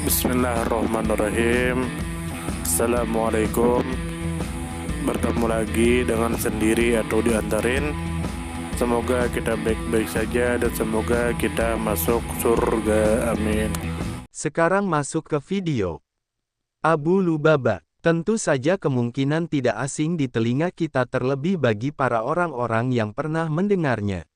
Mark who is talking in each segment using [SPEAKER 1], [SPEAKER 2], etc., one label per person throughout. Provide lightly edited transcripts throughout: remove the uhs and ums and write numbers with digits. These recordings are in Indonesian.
[SPEAKER 1] Bismillahirrahmanirrahim. Assalamualaikum. Bertemu lagi dengan sendiri atau diantarin. Semoga kita baik-baik saja dan semoga kita masuk surga. Amin.
[SPEAKER 2] Sekarang masuk ke video. Abu Lubabah. Tentu saja kemungkinan tidak asing di telinga kita, terlebih bagi para orang-orang yang pernah mendengarnya.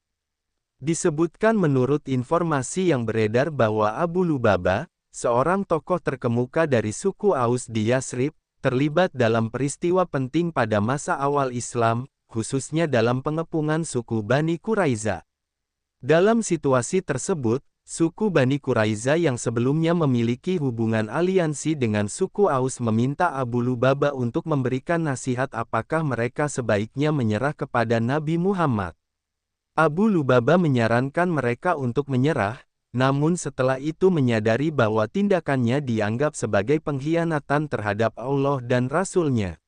[SPEAKER 2] Disebutkan menurut informasi yang beredar bahwa Abu Lubabah, seorang tokoh terkemuka dari suku Aus di Yasrib, terlibat dalam peristiwa penting pada masa awal Islam, khususnya dalam pengepungan suku Bani Quraiza. Dalam situasi tersebut, suku Bani Quraiza yang sebelumnya memiliki hubungan aliansi dengan suku Aus meminta Abu Lubabah untuk memberikan nasihat apakah mereka sebaiknya menyerah kepada Nabi Muhammad. Abu Lubabah menyarankan mereka untuk menyerah, namun setelah itu menyadari bahwa tindakannya dianggap sebagai pengkhianatan terhadap Allah dan Rasul-Nya.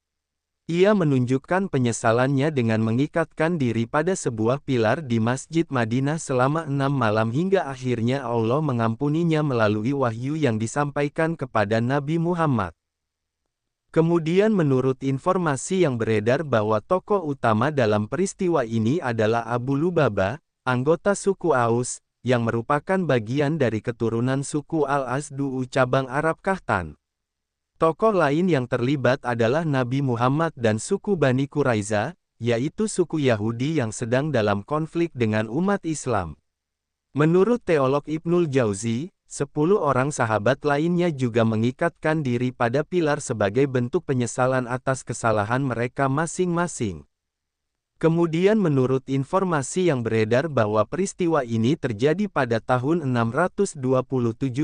[SPEAKER 2] Ia menunjukkan penyesalannya dengan mengikatkan diri pada sebuah pilar di Masjid Madinah selama 6 malam hingga akhirnya Allah mengampuninya melalui wahyu yang disampaikan kepada Nabi Muhammad. Kemudian menurut informasi yang beredar bahwa tokoh utama dalam peristiwa ini adalah Abu Lubabah, anggota suku Aus, yang merupakan bagian dari keturunan suku Al-Asdu cabang Arab Kahtan. Tokoh lain yang terlibat adalah Nabi Muhammad dan suku Bani Quraiza, yaitu suku Yahudi yang sedang dalam konflik dengan umat Islam. Menurut teolog Ibnul Jauzi, 10 orang sahabat lainnya juga mengikatkan diri pada pilar sebagai bentuk penyesalan atas kesalahan mereka masing-masing. Kemudian menurut informasi yang beredar bahwa peristiwa ini terjadi pada tahun 627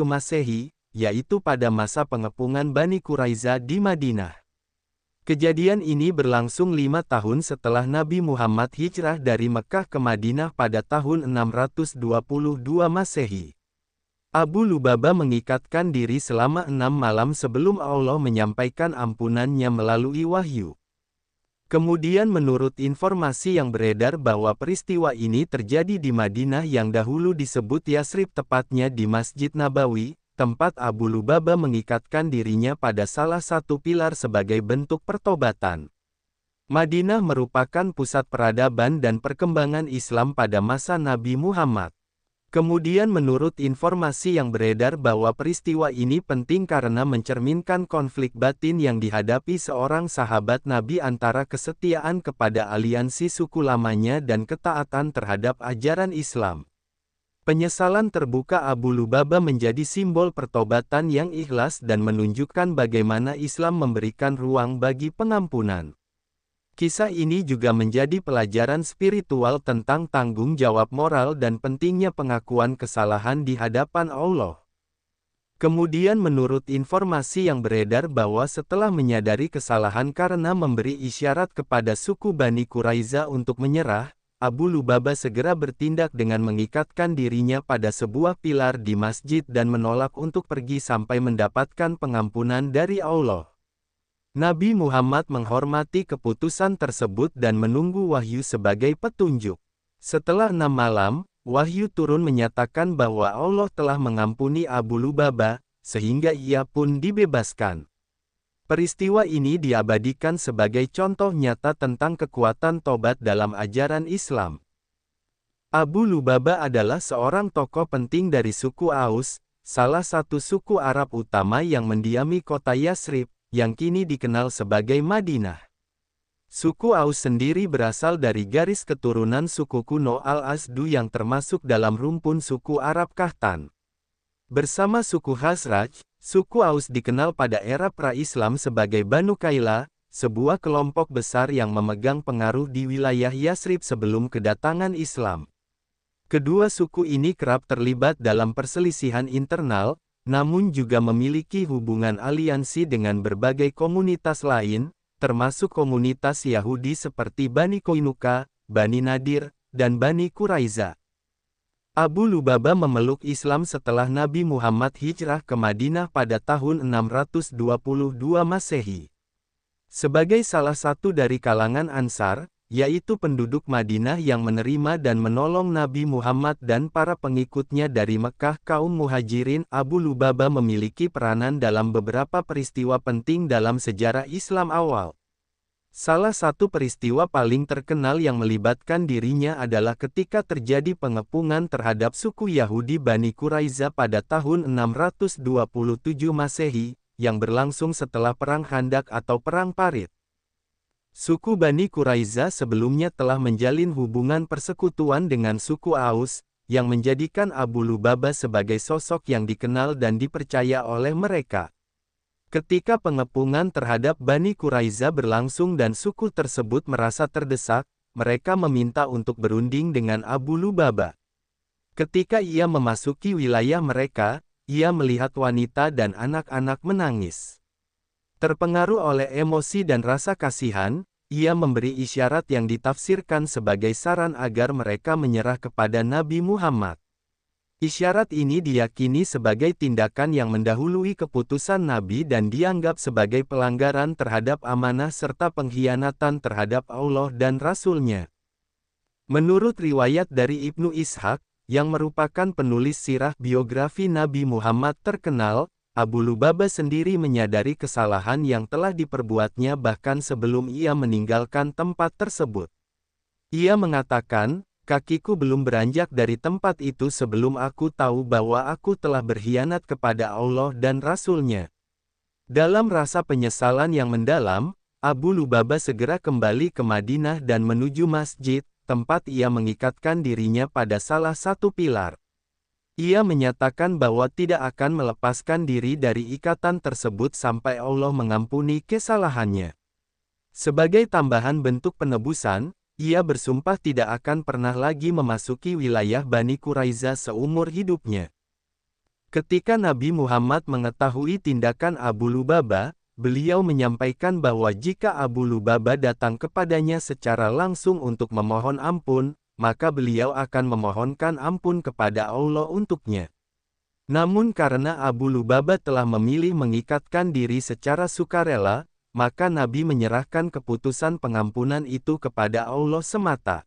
[SPEAKER 2] Masehi, yaitu pada masa pengepungan Bani Quraiza di Madinah. Kejadian ini berlangsung 5 tahun setelah Nabi Muhammad hijrah dari Mekah ke Madinah pada tahun 622 Masehi. Abu Lubabah mengikatkan diri selama 6 malam sebelum Allah menyampaikan ampunannya melalui wahyu. Kemudian menurut informasi yang beredar bahwa peristiwa ini terjadi di Madinah yang dahulu disebut Yasrib, tepatnya di Masjid Nabawi, tempat Abu Lubabah mengikatkan dirinya pada salah satu pilar sebagai bentuk pertobatan. Madinah merupakan pusat peradaban dan perkembangan Islam pada masa Nabi Muhammad. Kemudian menurut informasi yang beredar bahwa peristiwa ini penting karena mencerminkan konflik batin yang dihadapi seorang sahabat Nabi antara kesetiaan kepada aliansi suku lamanya dan ketaatan terhadap ajaran Islam. Penyesalan terbuka Abu Lubabah menjadi simbol pertobatan yang ikhlas dan menunjukkan bagaimana Islam memberikan ruang bagi pengampunan. Kisah ini juga menjadi pelajaran spiritual tentang tanggung jawab moral dan pentingnya pengakuan kesalahan di hadapan Allah. Kemudian menurut informasi yang beredar bahwa setelah menyadari kesalahan karena memberi isyarat kepada suku Bani Quraiza untuk menyerah, Abu Lubabah segera bertindak dengan mengikatkan dirinya pada sebuah pilar di masjid dan menolak untuk pergi sampai mendapatkan pengampunan dari Allah. Nabi Muhammad menghormati keputusan tersebut dan menunggu wahyu sebagai petunjuk. Setelah 6 malam, wahyu turun menyatakan bahwa Allah telah mengampuni Abu Lubabah, sehingga ia pun dibebaskan. Peristiwa ini diabadikan sebagai contoh nyata tentang kekuatan tobat dalam ajaran Islam. Abu Lubabah adalah seorang tokoh penting dari suku Aus, salah satu suku Arab utama yang mendiami kota Yasrib, yang kini dikenal sebagai Madinah. Suku Aus sendiri berasal dari garis keturunan suku kuno Al-Asdu yang termasuk dalam rumpun suku Arab Kahtan. Bersama suku Khazraj, suku Aus dikenal pada era pra-Islam sebagai Banu Kaila, sebuah kelompok besar yang memegang pengaruh di wilayah Yasrib sebelum kedatangan Islam. Kedua suku ini kerap terlibat dalam perselisihan internal, namun juga memiliki hubungan aliansi dengan berbagai komunitas lain, termasuk komunitas Yahudi seperti Bani Qainuqa, Bani Nadir, dan Bani Quraiza. Abu Lubabah memeluk Islam setelah Nabi Muhammad hijrah ke Madinah pada tahun 622 Masehi. Sebagai salah satu dari kalangan Ansar, yaitu penduduk Madinah yang menerima dan menolong Nabi Muhammad dan para pengikutnya dari Mekah. Kaum Muhajirin. Abu Lubabah memiliki peranan dalam beberapa peristiwa penting dalam sejarah Islam awal. Salah satu peristiwa paling terkenal yang melibatkan dirinya adalah ketika terjadi pengepungan terhadap suku Yahudi Bani Quraiza pada tahun 627 Masehi, yang berlangsung setelah Perang Khandak atau Perang Parit. Suku Bani Quraiza sebelumnya telah menjalin hubungan persekutuan dengan suku Aus, yang menjadikan Abu Lubabah sebagai sosok yang dikenal dan dipercaya oleh mereka. Ketika pengepungan terhadap Bani Quraiza berlangsung dan suku tersebut merasa terdesak, mereka meminta untuk berunding dengan Abu Lubabah. Ketika ia memasuki wilayah mereka, ia melihat wanita dan anak-anak menangis. Terpengaruh oleh emosi dan rasa kasihan, ia memberi isyarat yang ditafsirkan sebagai saran agar mereka menyerah kepada Nabi Muhammad. Isyarat ini diyakini sebagai tindakan yang mendahului keputusan Nabi dan dianggap sebagai pelanggaran terhadap amanah serta pengkhianatan terhadap Allah dan Rasul-Nya. Menurut riwayat dari Ibnu Ishaq, yang merupakan penulis sirah biografi Nabi Muhammad terkenal, Abu Lubabah sendiri menyadari kesalahan yang telah diperbuatnya bahkan sebelum ia meninggalkan tempat tersebut. Ia mengatakan, "Kakiku belum beranjak dari tempat itu sebelum aku tahu bahwa aku telah berkhianat kepada Allah dan Rasul-Nya." Dalam rasa penyesalan yang mendalam, Abu Lubabah segera kembali ke Madinah dan menuju masjid, tempat ia mengikatkan dirinya pada salah satu pilar. Ia menyatakan bahwa tidak akan melepaskan diri dari ikatan tersebut sampai Allah mengampuni kesalahannya. Sebagai tambahan bentuk penebusan, ia bersumpah tidak akan pernah lagi memasuki wilayah Bani Quraiza seumur hidupnya. Ketika Nabi Muhammad mengetahui tindakan Abu Lubabah, beliau menyampaikan bahwa jika Abu Lubabah datang kepadanya secara langsung untuk memohon ampun, maka beliau akan memohonkan ampun kepada Allah untuknya. Namun karena Abu Lubabah telah memilih mengikatkan diri secara sukarela, maka Nabi menyerahkan keputusan pengampunan itu kepada Allah semata.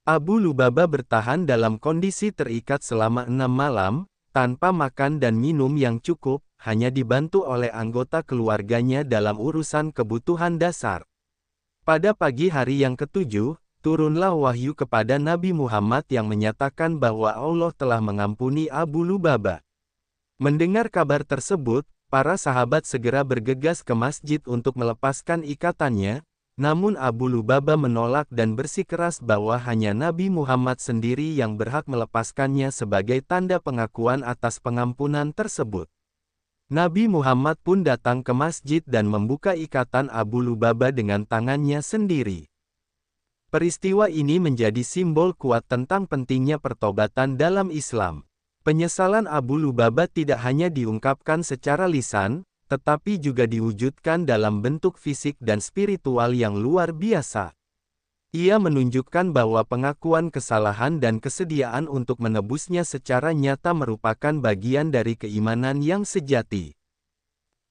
[SPEAKER 2] Abu Lubabah bertahan dalam kondisi terikat selama 6 malam, tanpa makan dan minum yang cukup, hanya dibantu oleh anggota keluarganya dalam urusan kebutuhan dasar. Pada pagi hari yang ketujuh, turunlah wahyu kepada Nabi Muhammad yang menyatakan bahwa Allah telah mengampuni Abu Lubabah. Mendengar kabar tersebut, para sahabat segera bergegas ke masjid untuk melepaskan ikatannya, namun Abu Lubabah menolak dan bersikeras bahwa hanya Nabi Muhammad sendiri yang berhak melepaskannya sebagai tanda pengakuan atas pengampunan tersebut. Nabi Muhammad pun datang ke masjid dan membuka ikatan Abu Lubabah dengan tangannya sendiri. Peristiwa ini menjadi simbol kuat tentang pentingnya pertobatan dalam Islam. Penyesalan Abu Lubabah tidak hanya diungkapkan secara lisan, tetapi juga diwujudkan dalam bentuk fisik dan spiritual yang luar biasa. Ia menunjukkan bahwa pengakuan kesalahan dan kesediaan untuk menebusnya secara nyata merupakan bagian dari keimanan yang sejati.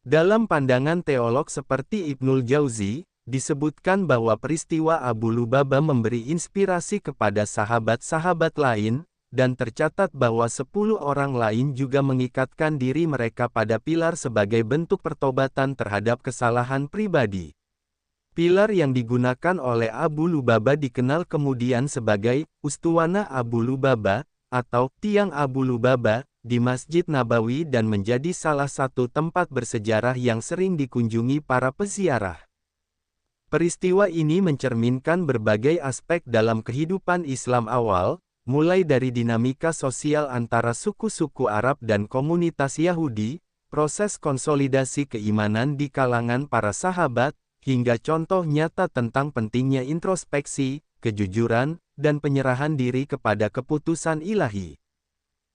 [SPEAKER 2] Dalam pandangan teolog seperti Ibnul Jauzi, disebutkan bahwa peristiwa Abu Lubabah memberi inspirasi kepada sahabat-sahabat lain, dan tercatat bahwa 10 orang lain juga mengikatkan diri mereka pada pilar sebagai bentuk pertobatan terhadap kesalahan pribadi. Pilar yang digunakan oleh Abu Lubabah dikenal kemudian sebagai Ustuwana Abu Lubabah, atau Tiang Abu Lubabah, di Masjid Nabawi dan menjadi salah satu tempat bersejarah yang sering dikunjungi para peziarah. Peristiwa ini mencerminkan berbagai aspek dalam kehidupan Islam awal, mulai dari dinamika sosial antara suku-suku Arab dan komunitas Yahudi, proses konsolidasi keimanan di kalangan para sahabat, hingga contoh nyata tentang pentingnya introspeksi, kejujuran, dan penyerahan diri kepada keputusan ilahi.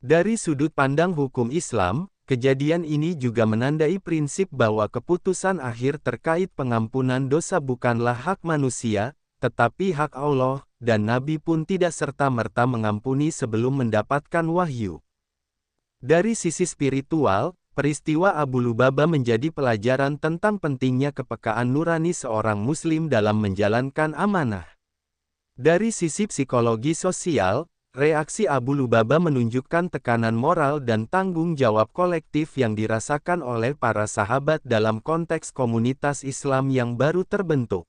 [SPEAKER 2] Dari sudut pandang hukum Islam, kejadian ini juga menandai prinsip bahwa keputusan akhir terkait pengampunan dosa bukanlah hak manusia, tetapi hak Allah, dan Nabi pun tidak serta-merta mengampuni sebelum mendapatkan wahyu. Dari sisi spiritual, Peristiwa Abu Lubabah menjadi pelajaran tentang pentingnya kepekaan nurani seorang muslim dalam menjalankan amanah. Dari sisi psikologi sosial, reaksi Abu Lubabah menunjukkan tekanan moral dan tanggung jawab kolektif yang dirasakan oleh para sahabat dalam konteks komunitas Islam yang baru terbentuk.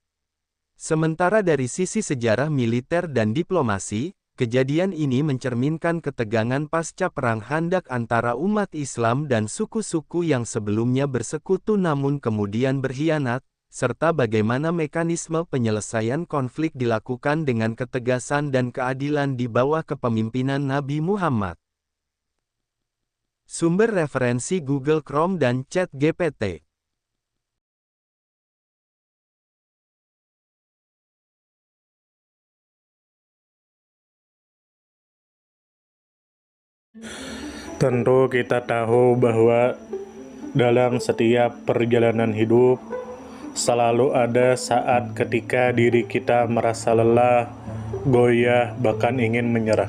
[SPEAKER 2] Sementara dari sisi sejarah militer dan diplomasi, kejadian ini mencerminkan ketegangan pasca Perang Khandaq antara umat Islam dan suku-suku yang sebelumnya bersekutu namun kemudian berkhianat, serta bagaimana mekanisme penyelesaian konflik dilakukan dengan ketegasan dan keadilan di bawah kepemimpinan Nabi Muhammad. Sumber referensi Google Chrome dan ChatGPT.
[SPEAKER 1] Tentu kita tahu bahwa dalam setiap perjalanan hidup selalu ada saat ketika diri kita merasa lelah, goyah, bahkan ingin menyerah.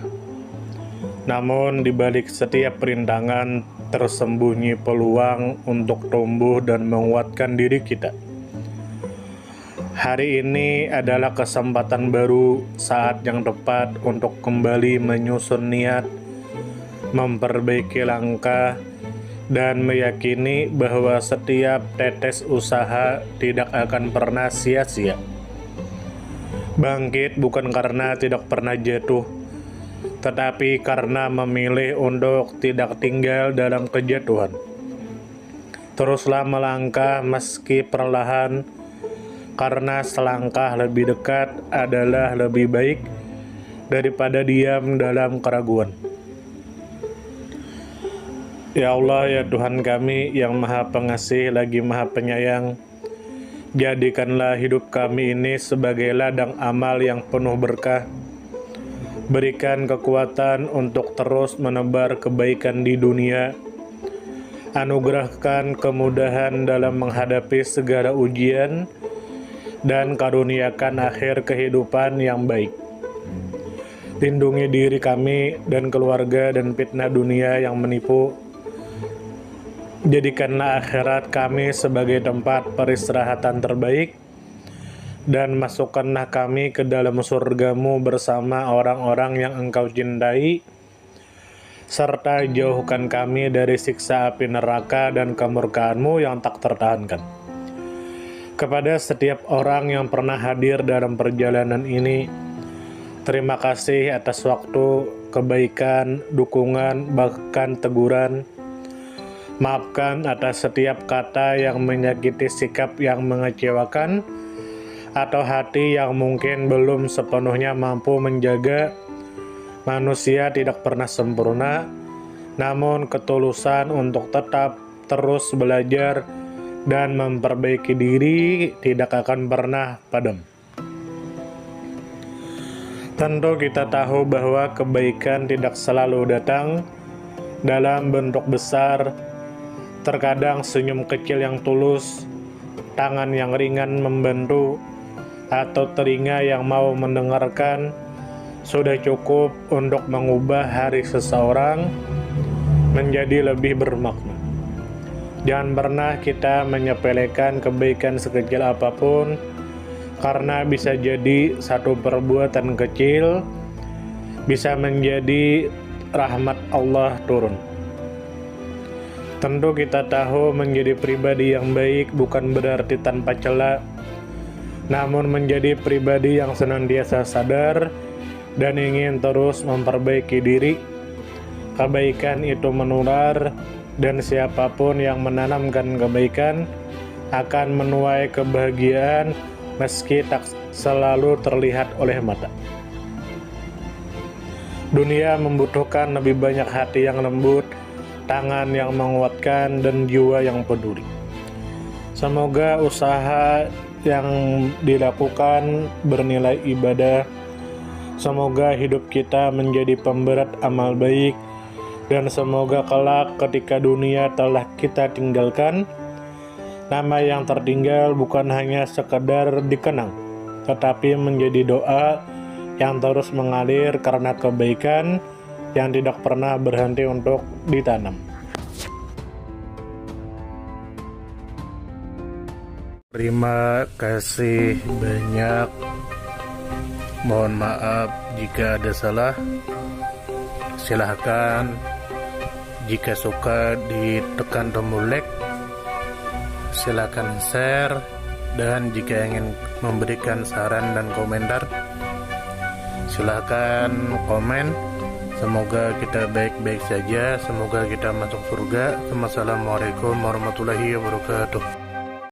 [SPEAKER 1] Namun di balik setiap rintangan tersembunyi peluang untuk tumbuh dan menguatkan diri kita. Hari ini adalah kesempatan baru, saat yang tepat untuk kembali menyusun niat, memperbaiki langkah, dan meyakini bahwa setiap tetes usaha tidak akan pernah sia-sia. Bangkit bukan karena tidak pernah jatuh, tetapi karena memilih untuk tidak tinggal dalam kejatuhan. Teruslah melangkah meski perlahan, karena selangkah lebih dekat adalah lebih baik daripada diam dalam keraguan. Ya Allah, ya Tuhan kami yang Maha Pengasih lagi Maha Penyayang, jadikanlah hidup kami ini sebagai ladang amal yang penuh berkah. Berikan kekuatan untuk terus menebar kebaikan di dunia. Anugerahkan kemudahan dalam menghadapi segala ujian, dan karuniakan akhir kehidupan yang baik. Lindungi diri kami dan keluarga dan fitnah dunia yang menipu. Jadikanlah akhirat kami sebagai tempat peristirahatan terbaik, dan masukkanlah kami ke dalam surga-Mu bersama orang-orang yang Engkau cintai, serta jauhkan kami dari siksa api neraka dan kemurkaan-Mu yang tak tertahankan. Kepada setiap orang yang pernah hadir dalam perjalanan ini, terima kasih atas waktu, kebaikan, dukungan, bahkan teguran. Maafkan atas setiap kata yang menyakiti, sikap yang mengecewakan, atau hati yang mungkin belum sepenuhnya mampu menjaga. Manusia tidak pernah sempurna, namun ketulusan untuk tetap terus belajar dan memperbaiki diri tidak akan pernah padam. Tentu kita tahu bahwa kebaikan tidak selalu datang dalam bentuk besar. Terkadang senyum kecil yang tulus, tangan yang ringan membantu, atau telinga yang mau mendengarkan sudah cukup untuk mengubah hari seseorang menjadi lebih bermakna. Jangan pernah kita menyepelekan kebaikan sekecil apapun, karena bisa jadi satu perbuatan kecil bisa menjadi rahmat Allah turun. Tentu kita tahu menjadi pribadi yang baik bukan berarti tanpa celah, namun menjadi pribadi yang senantiasa sadar dan ingin terus memperbaiki diri. Kebaikan itu menular, dan siapapun yang menanamkan kebaikan akan menuai kebahagiaan meski tak selalu terlihat oleh mata. Dunia membutuhkan lebih banyak hati yang lembut, tangan yang menguatkan, dan jiwa yang peduli. Semoga usaha yang dilakukan bernilai ibadah. Semoga hidup kita menjadi pemberat amal baik, dan semoga kelak ketika dunia telah kita tinggalkan, nama yang tertinggal bukan hanya sekedar dikenang, tetapi menjadi doa yang terus mengalir karena kebaikan yang tidak pernah berhenti untuk ditanam. Terima kasih banyak. Mohon maaf jika ada salah. Silahkan jika suka ditekan tombol like, silahkan share, dan jika ingin memberikan saran dan komentar, silahkan komen. Semoga kita baik-baik saja, semoga kita masuk surga. Wassalamualaikum warahmatullahi wabarakatuh.